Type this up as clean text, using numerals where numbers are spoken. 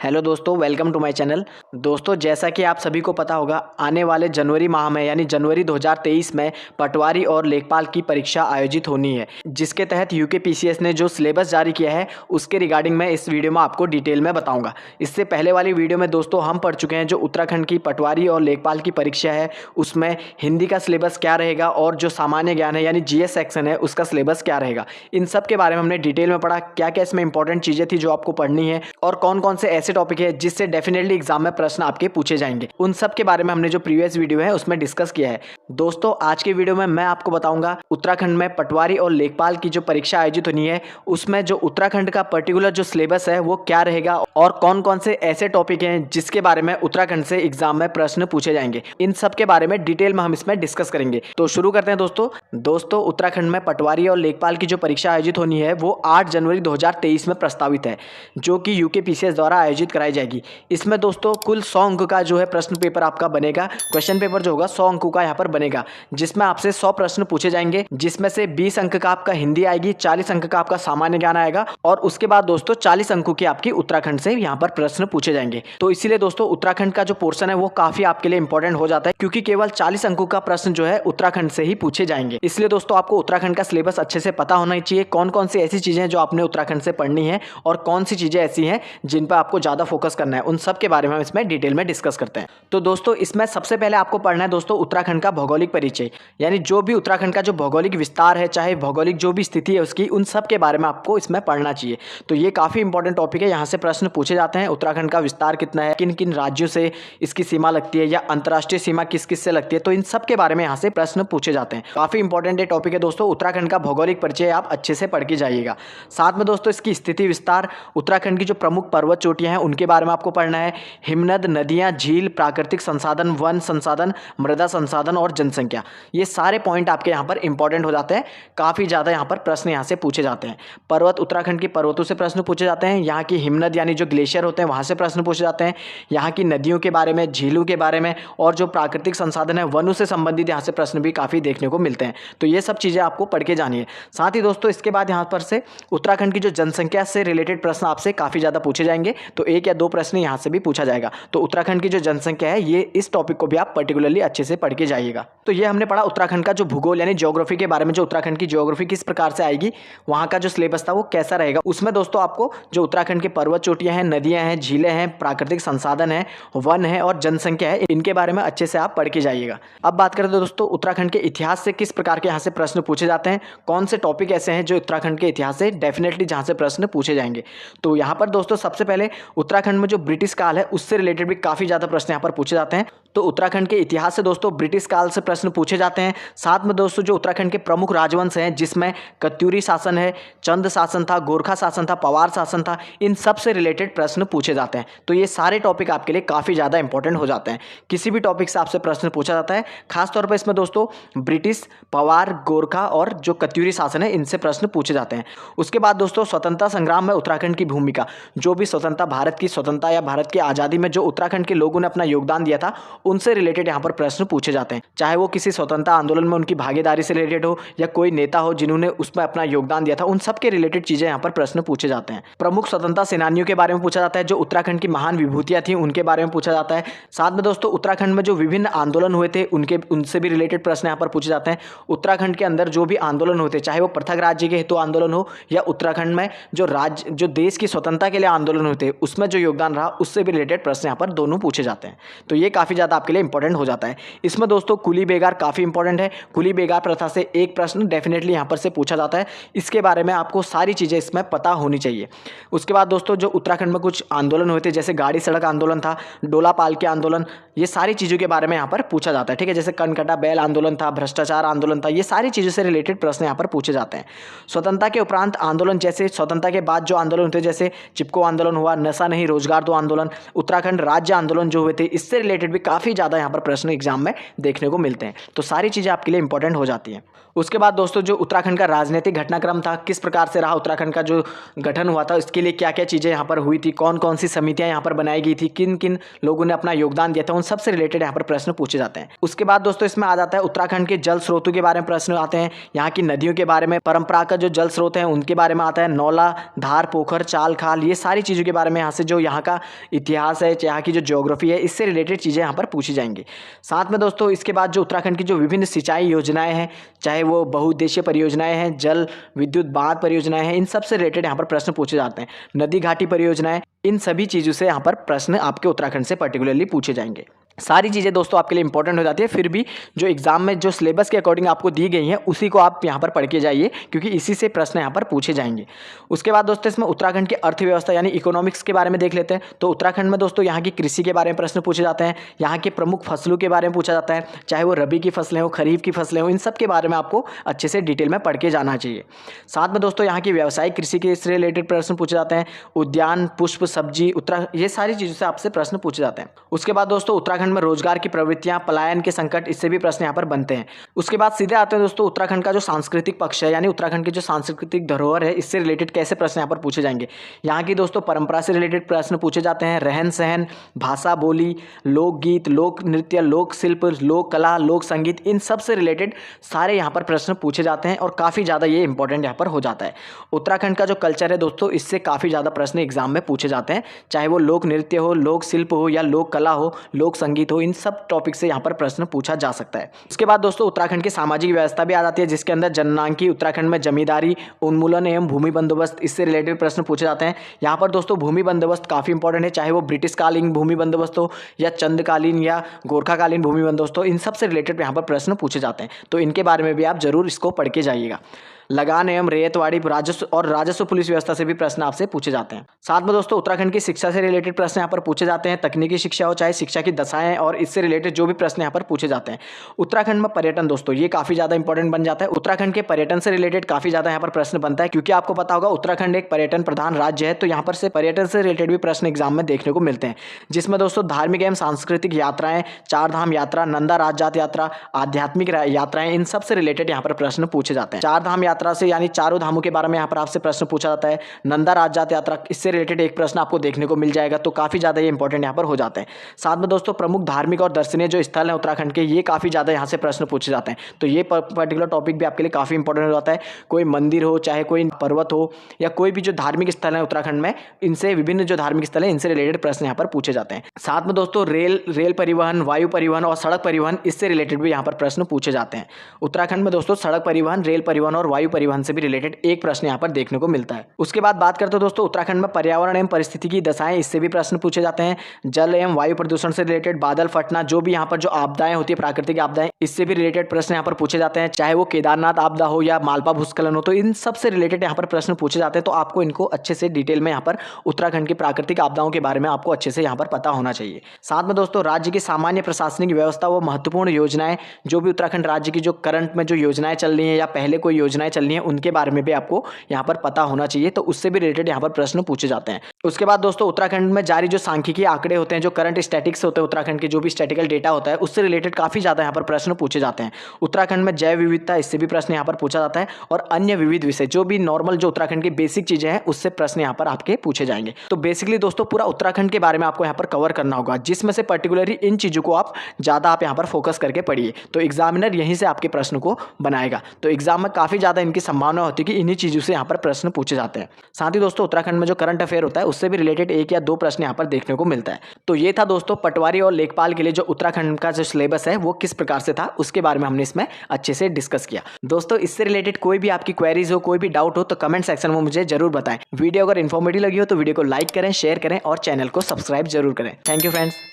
Hello दोस्तों, welcome to my channel. दोस्तों, जैसा कि आप सभी को पता होगा, आने वाले जनवरी माह में यानी जनवरी 2023 में पटवारी और लेखपाल की परीक्षा आयोजित होनी है, जिसके तहत यूकेपीसीएस ने जो सिलेबस जारी किया है उसके रिगार्डिंग मैं इस वीडियो में आपको डिटेल में बताऊंगा। इससे पहले वाली वीडियो में दोस्तों हम पढ़ चुके हैं जो उत्तराखंड की पटवारी और लेखपाल की परीक्षा है उसमें हिंदी का सिलेबस क्या रहेगा और जो सामान्य ज्ञान है यानी जीएस सेक्शन है उसका सिलेबस क्या रहेगा। इन सब के बारे में हमने डिटेल में पढ़ा, क्या क्या इसमें इंपॉर्टेंट चीज़ें थी जो आपको पढ़नी है और कौन कौन से ऐसे टॉपिक है जिससे डेफिनेटली एग्जाम में प्रश्न आपके पूछे जाएंगे। उन सब के बारे में हमने जो प्रीवियस वीडियो है उसमें डिस्कस किया है। दोस्तों, आज के वीडियो में मैं आपको बताऊंगा उत्तराखंड में पटवारी और लेखपाल की जो परीक्षा आयोजित होनी है उसमें जो उत्तराखंड का पर्टिकुलर जो सिलेबस है वो क्या रहेगा और कौन कौन से ऐसे टॉपिक हैं जिसके बारे में उत्तराखंड से एग्जाम में प्रश्न पूछे जाएंगे। इन सब के बारे में डिटेल में हम इसमें डिस्कस करेंगे। तो शुरू करते हैं दोस्तों उत्तराखंड में पटवारी और लेखपाल की जो परीक्षा आयोजित होनी है वो 8 जनवरी 2023 में प्रस्तावित है, जो कि यूकेपीसीएस द्वारा आयोजित कराई जाएगी। इसमें दोस्तों कुल 100 अंक का जो है प्रश्न पेपर आपका बनेगा। क्वेश्चन पेपर जो होगा 100 अंकों का यहाँ पर बनेगा, जिसमें आपसे 100 प्रश्न पूछे जाएंगे, जिसमें से 20 अंक का आपका हिंदी आएगी, 40 अंक का आपका सामान्य ज्ञान आएगा और उसके बाद दोस्तों 40 अंकों की आपकी उत्तराखंड से यहाँ पर प्रश्न पूछे जाएंगे। तो इसीलिए दोस्तों उत्तराखंड का जो पोर्शन है वो काफी आपके लिए इंपॉर्टेंट हो जाता है, क्योंकि केवल 40 अंकों का प्रश्न जो है उत्तराखंड से ही पूछे जाएंगे। इसलिए दोस्तों आपको उत्तराखंड का सिलेबस अच्छे से पता होना चाहिए, कौन कौन सी ऐसी चीजें हैं जो आपने उत्तराखंड से पढ़नी है और कौन सी चीजें ऐसी हैं जिन पर आपको ज्यादा फोकस करना है। उन सब के बारे में हम इसमें डिटेल में डिस्कस करते हैं। तो दोस्तों इसमें सबसे पहले आपको पढ़ना है दोस्तों उत्तराखंड का भौगोलिक परिचय, यानी जो भी उत्तराखंड का जो भौगोलिक विस्तार है, चाहे भौगोलिक जो भी स्थिति है उसकी, उन सब के बारे में आपको इसमें पढ़ना चाहिए। तो ये काफी इंपॉर्टेंट टॉपिक है, यहाँ से प्रश्न पूछे जाते हैं। उत्तराखंड का विस्तार कितना है, किन किन राज्यों से इसकी सीमा लगती है या अंतर्राष्ट्रीय सीमा किस किस से लगती है, तो इन सब के बारे में यहाँ से प्रश्न पूछे जाते हैं। काफी इंपॉर्टेंट टॉपिक है दोस्तों, उत्तराखंड का भौगोलिक परिचय आप अच्छे से पढ़ के जाइएगा। साथ में दोस्तों इसकी स्थिति विस्तार, उत्तराखंड की जो प्रमुख पर्वत चोटियां हैं उनके बारे में आपको पढ़ना है। हिमनद, नदियां, झील, प्राकृतिक संसाधन, वन संसाधन, मृदा संसाधन और जनसंख्या, ये सारे पॉइंट आपके यहाँ पर इंपॉर्टेंट हो जाते हैं। काफी ज्यादा यहाँ पर प्रश्न यहाँ से पूछे जाते हैं। पर्वत, उत्तराखंड की पर्वतों से प्रश्न पूछे जाते हैं। यहाँ की हिमनद यानी जो ग्लेशियर होते हैं वहां से प्रश्न पूछे जाते हैं। यहाँ की नदियों के बारे में, झीलों के बारे में और जो प्राकृतिक संसाधन है वनों से संबंधित यहाँ से प्रश्न भी काफी देखने को मिलते हैं। तो ये सब चीजें आपको पढ़ के जानी है। साथ ही दोस्तों इसके बाद यहाँ पर से उत्तराखंड की जो जनसंख्या से रिलेटेड प्रश्न आपसे काफी ज्यादा पूछे जाएंगे। तो 1 या 2 प्रश्न यहाँ से भी पूछा जाएगा। तो उत्तराखंड की जो जनसंख्या है, ये इस टॉपिक को भी आप पर्टिकुलरली अच्छे से पढ़ के जाइएगा। तो ये हमने पढ़ा उत्तराखंड का जो भूगोल यानी ज्योग्राफी के बारे में, जो उत्तराखंड की ज्योग्राफी किस प्रकार से आएगी, वहां का जो सिलेबस था वो कैसा रहेगा। उसमें दोस्तों आपको जो उत्तराखंड के पर्वत चोटियां हैं, नदियां हैं, झीलें हैं, प्राकृतिक संसाधन है, वन है और जनसंख्या है, इनके बारे में अच्छे से आप पढ़ के जाइएगा। अब बात करें तो दोस्तों उत्तराखंड के इतिहास से किस प्रकार के यहाँ से प्रश्न पूछे जाते हैं, कौन से टॉपिक ऐसे हैं जो उत्तराखंड के इतिहास से डेफिनेटली जहाँ से प्रश्न पूछे जाएंगे। तो यहाँ पर दोस्तों सबसे पहले उत्तराखंड में जो ब्रिटिश काल है उससे रिलेटेड भी काफी ज्यादा प्रश्न यहाँ पर पूछे जाते हैं। तो उत्तराखंड के इतिहास से दोस्तों ब्रिटिश काल से प्रश्न पूछे जाते हैं। साथ में दोस्तों जो उत्तराखंड के प्रमुख राजवंश हैं, जिसमें कत्यूरी शासन है, चंद शासन था, गोरखा शासन था, पवार शासन था, इन सब से रिलेटेड प्रश्न पूछे जाते हैं। तो ये सारे टॉपिक आपके लिए काफी ज्यादा इंपॉर्टेंट हो जाते हैं। किसी भी टॉपिक से आपसे प्रश्न पूछा जाता है, खासतौर पर इसमें दोस्तों ब्रिटिश, पवार, गोरखा और जो कत्यूरी शासन है इनसे प्रश्न पूछे जाते हैं। उसके बाद दोस्तों स्वतंत्रता संग्राम में उत्तराखंड की भूमिका, जो भी स्वतंत्रता, भारत की स्वतंत्रता या भारत की आजादी में जो उत्तराखंड के लोगों ने अपना योगदान दिया था, उनसे रिलेटेड यहाँ पर प्रश्न पूछे जाते हैं। चाहे वो किसी स्वतंत्रता आंदोलन में उनकी भागीदारी से रिलेटेड हो या कोई नेता हो जिन्होंने उसमें अपना योगदान दिया था, उन सब के रिलेटेड चीजें यहाँ पर प्रश्न पूछे जाते हैं। प्रमुख स्वतंत्रता सेनानियों के बारे में पूछा जाता है, जो उत्तराखंड की महान विभूतियां थी उनके बारे में पूछा जाता है। साथ में दोस्तों उत्तराखंड में जो विभिन्न आंदोलन हुए थे उनसे भी रिलेटेड प्रश्न यहाँ पर पूछे जाते हैं। उत्तराखंड के अंदर जो भी आंदोलन होते, चाहे वो पृथक राज्य के हेतु आंदोलन हो या उत्तराखंड में जो देश की स्वतंत्रता के लिए आंदोलन होते उसमें जो योगदान रहा, उससे भी रिलेटेड प्रश्न यहाँ पर दोनों पूछे जाते हैं। तो ये काफी ज्यादा आपके लिए इंपॉर्टेंट हो जाता है। इसमें दोस्तों कुली बेगार काफी इंपॉर्टेंट है। कुली बेगार प्रथा से एक प्रश्न डेफिनेटली यहाँ पर से पूछा जाता है। इसके बारे में आपको सारी चीजें इसमें पता होनी चाहिए। उसके बाद दोस्तों जो उत्तराखंड में कुछ आंदोलन हुए थे, जैसे गाड़ी सड़क आंदोलन था, डोला पाल के आंदोलन, ये सारी चीजों के बारे में यहाँ पर पूछा जाता है। ठीक है, जैसे कनकटा बैल आंदोलन था, भ्रष्टाचार आंदोलन था, ये सारी चीजों से रिलेटेड प्रश्न यहाँ पर पूछे जाते हैं। स्वतंत्रता के उपरांत आंदोलन, जैसे स्वतंत्रता के बाद जो आंदोलन होते, जैसे चिपको आंदोलन हुआ, नशा नहीं रोजगार दो आंदोलन, उत्तराखंड राज्य आंदोलन जो हुए थे, इससे रिलेटेड भी काफ़ी ज़्यादा यहाँ पर प्रश्न एग्जाम में देखने को मिलते हैं। तो सारी चीज़ें आपके लिए इंपॉर्टेंट हो जाती हैं। उसके बाद दोस्तों जो उत्तराखंड का राजनीतिक घटनाक्रम था, किस प्रकार से रहा, उत्तराखंड का जो गठन हुआ था इसके लिए क्या क्या चीज़ें यहाँ पर हुई थी, कौन कौन सी समितियाँ यहाँ पर बनाई गई थी, किन किन लोगों ने अपना योगदान दिया था, उन सबसे रिलेटेड यहाँ पर प्रश्न पूछे जाते हैं। उसके बाद दोस्तों इसमें आ जाता है उत्तराखंड के जल स्रोतों के बारे में प्रश्न आते हैं, यहाँ की नदियों के बारे में, परंपरागत जो जल स्रोत हैं उनके बारे में आता है, नौला, धार, पोखर, चाल, खाल, ये सारी चीज़ों के बारे में, यहाँ से जो यहाँ का इतिहास है, यहाँ की जो ज्योग्राफी है, इससे रिलेटेड चीज़ें यहाँ पर पूछी जाएंगी। साथ में दोस्तों इसके बाद जो उत्तराखंड की जो विभिन्न सिंचाई योजनाएं हैं, चाहे वो बहुउद्देशीय परियोजनाएं हैं, जल विद्युत बांध परियोजनाएं हैं, इन सब से रिलेटेड यहाँ पर प्रश्न पूछे जाते हैं। नदी घाटी परियोजनाएं, इन सभी चीज़ों से यहाँ पर प्रश्न आपके उत्तराखंड से पर्टिकुलरली पूछे जाएंगे। सारी चीज़ें दोस्तों आपके लिए इंपॉर्टेंट हो जाती है, फिर भी जो एग्जाम में जो सिलेबस के अकॉर्डिंग आपको दी गई हैं उसी को आप यहाँ पर पढ़ के जाइए, क्योंकि इसी से प्रश्न यहाँ पर पूछे जाएंगे। उसके बाद दोस्तों इसमें उत्तराखंड की अर्थव्यवस्था यानी इकोनॉमिक्स के बारे में देख लेते हैं। तो उत्तराखंड में दोस्तों यहाँ की कृषि के बारे में प्रश्न पूछे जाते हैं, यहाँ के प्रमुख फसलों के बारे में पूछा जाता है, चाहे वो रबी की फसलें हो, खरीफ की फसलें हो, इन सब के बारे में आपको अच्छे से डिटेल में पढ़ के जाना चाहिए। साथ में दोस्तों यहाँ की व्यावसायिक कृषि के से रिलेटेड प्रश्न पूछे जाते हैं, उद्यान, पुष्प, सब्जी, ये सारी चीज़ों से आपसे प्रश्न पूछे जाते हैं। उसके बाद दोस्तों उत्तराखंड में रोजगार की प्रवृत्तियां, पलायन के संकट, इससे भी प्रश्न यहाँ पर बनते हैं। उसके बाद सीधे आते हैं दोस्तों उत्तराखंड का जो सांस्कृतिक पक्ष है, यानी उत्तराखंड की जो सांस्कृतिक धरोहर है, इससे रिलेटेड कैसे प्रश्न यहाँ पर पूछे जाएंगे। यहाँ की दोस्तों परंपरा से रिलेटेड प्रश्न पूछे जाते हैं, रहन सहन, भाषा बोली, लोकगीत, लोक नृत्य, लोक शिल्प, लोक कला, लोक संगीत, इन सब से रिलेटेड सारे यहाँ पर प्रश्न पूछे जाते हैं और काफ़ी ज़्यादा ये इंपॉर्टेंट यहाँ पर हो जाता है। उत्तराखंड का जो कल्चर है दोस्तों, इससे काफ़ी ज़्यादा प्रश्न एग्जाम में पूछे जाते हैं, चाहे वो लोक नृत्य हो, लोक शिल्प हो, या लोक कला हो, लोक संगीत हो, इन सब टॉपिक से यहाँ पर प्रश्न पूछा जा सकता है। उसके बाद दोस्तों उत्तराखंड की सामाजिक व्यवस्था भी आ जाती है, जिसके अंदर जननांकी, उत्तराखंड में जमींदारी, उन्मूलन एवं भूमि बंदोबस्त, इससे रिलेटेड प्रश्न पूछे जाते हैं। यहाँ पर दोस्तों भूमि बंदोबस्त काफ़ी इंपॉर्टेंट है, चाहे वो ब्रिटिश कालीन भूमि बंदोबस्त हो या चंदकालीन या गोरखाकालीन भूमि बंदोबस्त हो, इन सब से रिलेटेड यहाँ पर प्रश्न पूछे जाते हैं। तो इनके बारे में भी आप जरूर इसको पढ़ के जाइएगा। लगान एवं रेतवाड़ी, राजस्व और राजस्व पुलिस व्यवस्था से भी प्रश्न आपसे पूछे जाते हैं। साथ में दोस्तों उत्तराखंड की शिक्षा से रिलेटेड प्रश्न यहाँ पर पूछे जाते हैं, तकनीकी शिक्षा हो चाहे शिक्षा की दशाएं, और इससे रिलेटेड जो भी प्रश्न यहाँ पर पूछे जाते हैं। उत्तराखंड में पर्यटन दोस्तों ये काफ़ी ज़्यादा इंपॉर्टेंट बन जाता है। उत्तराखंड के पर्यटन से रिलेटेड काफ़ी ज़्यादा यहाँ पर प्रश्न बनता है, क्योंकि आपको पता होगा उत्तराखंड एक पर्यटन प्रधान राज्य है, तो यहाँ पर से पर्यटन से रिलेटेड भी प्रश्न एग्जाम में देखने को मिलते हैं, जिसमें दोस्तों धार्मिक एवं सांस्कृतिक यात्राएं, चार धाम यात्रा, नंदा राजजात यात्रा, आध्यात्मिक यात्राएं, इन सब से रिलेटेड यहाँ पर प्रश्न पूछे जाते हैं। चार धाम यात्रा से यानी चारों धामों के बारे में यहाँ पर आपसे प्रश्न पूछा जाता है। नंदा राजजात यात्रा, इससे रिलेटेड एक प्रश्न आपको देखने को मिल जाएगा, तो काफ़ी ज़्यादा ये इंपॉर्टेंट यहाँ पर हो जाते हैं। साथ में दोस्तों प्रमुख धार्मिक और दर्शनीय जो स्थल हैं उत्तराखंड के, ये काफ़ी ज़्यादा यहाँ से प्रश्न पूछे जाते हैं, तो ये पर्टिकुलर टॉपिक भी आपके लिए काफ़ी इंपॉर्टेंट हो जाता है। कोई मंदिर हो, चाहे कोई पर्वत हो, या कोई भी जो धार्मिक स्थल है उत्तराखंड में, इनसे विभिन्न जो धार्मिक स्थल है इनसे रिलेटेड प्रश्न यहाँ पर पूछे जाते हैं। साथ में दोस्तों रेल परिवहन, वायु परिवहन और सड़क परिवहन, इससे रिलेटेड भी यहाँ पर प्रश्न पूछे जाते हैं। उत्तराखंड में दोस्तों सड़क परिवहन, रेल परिवहन और वायु परिवहन से भी रिलेटेड एक प्रश्न यहाँ पर देखने को मिलता है। उसके बाद बात करते हैं दोस्तों उत्तराखंड में पर्यावरण एवं परिस्थितिकी दशाएं, इससे भी प्रश्न पूछे जाते हैं। जल एवं वायु प्रदूषण से रिलेटेड, बादल फटना, जो भी यहाँ पर जो आपदाएं होती है, प्राकृतिक आपदाएं, इससे भी रिलेटेड प्रश्न यहाँ पर पूछे जाते हैं, चाहे वो केदारनाथ आपदा हो या मालपा भूस्खलन हो, तो इन सब से रिलेटेड यहाँ पर प्रश्न पूछे जाते हैं। तो आपको इनको अच्छे से डिटेल में यहाँ पर उत्तराखंड की प्राकृतिक आपदाओं के बारे में आपको अच्छे से यहाँ पर पता होना चाहिए। साथ में दोस्तों राज्य की सामान्य प्रशासनिक व्यवस्था, वो महत्वपूर्ण योजनाएं, जो भी उत्तराखंड राज्य की जो करंट में जो योजनाएं चल रही हैं या पहले कोई योजनाएं चल रही हैं, उनके बारे में भी आपको यहाँ पर पता होना चाहिए, तो उससे भी रिलेटेड यहाँ पर प्रश्न पूछे जाते हैं। उसके बाद दोस्तों उत्तराखंड में जारी जो सांख्यिकी आंकड़े होते हैं, जो करंट स्टैटिक्स होते हैं, उत्तराखंड के जो भी स्टैटिकल डेटा होता है, उससे रिलेटेड काफ़ी ज़्यादा यहाँ पर प्रश्न पूछे जाते हैं। उत्तराखंड में जैव विविधता, इससे भी प्रश्न यहाँ पर पूछा जाता है, और अन्य विविध विषय, जो भी नॉर्मल जो उत्तराखंड की बेसिक चीज़ें हैं, उससे प्रश्न यहाँ पर आपके पूछे जाएंगे। तो बेसिकली दोस्तों पूरा उत्तराखंड के बारे में आपको यहाँ पर कवर करना होगा, जिसमें से पर्टिकुलरली इन चीज़ों को आप ज़्यादा आप यहाँ पर फोकस करके पढ़िए, तो एग्जामिनर यहीं से आपके प्रश्न को बनाएगा। तो एग्जाम में काफ़ी ज़्यादा इनकी संभावना होती है कि इन्हीं चीज़ों से यहाँ पर प्रश्न पूछे जाते हैं। साथ ही दोस्तों उत्तराखंड में जो करंट अफेयर होता है, उससे भी रिलेटेड एक या दो प्रश्न यहाँ पर देखने को मिलता है। तो ये था दोस्तों पटवारी और लेखपाल के लिए जो उत्तराखंड का जो सिलेबस है वो किस प्रकार से था, उसके बारे में हमने इसमें अच्छे से डिस्कस किया। दोस्तों इससे रिलेटेड कोई भी आपकी क्वेरीज हो, कोई भी डाउट हो, तो कमेंट सेक्शन में मुझे जरूर बताएं। वीडियो अगर इन्फॉर्मेटिव लगी हो तो वीडियो को लाइक करें, शेयर करें और चैनल को सब्सक्राइब जरूर करें। Thank you friends.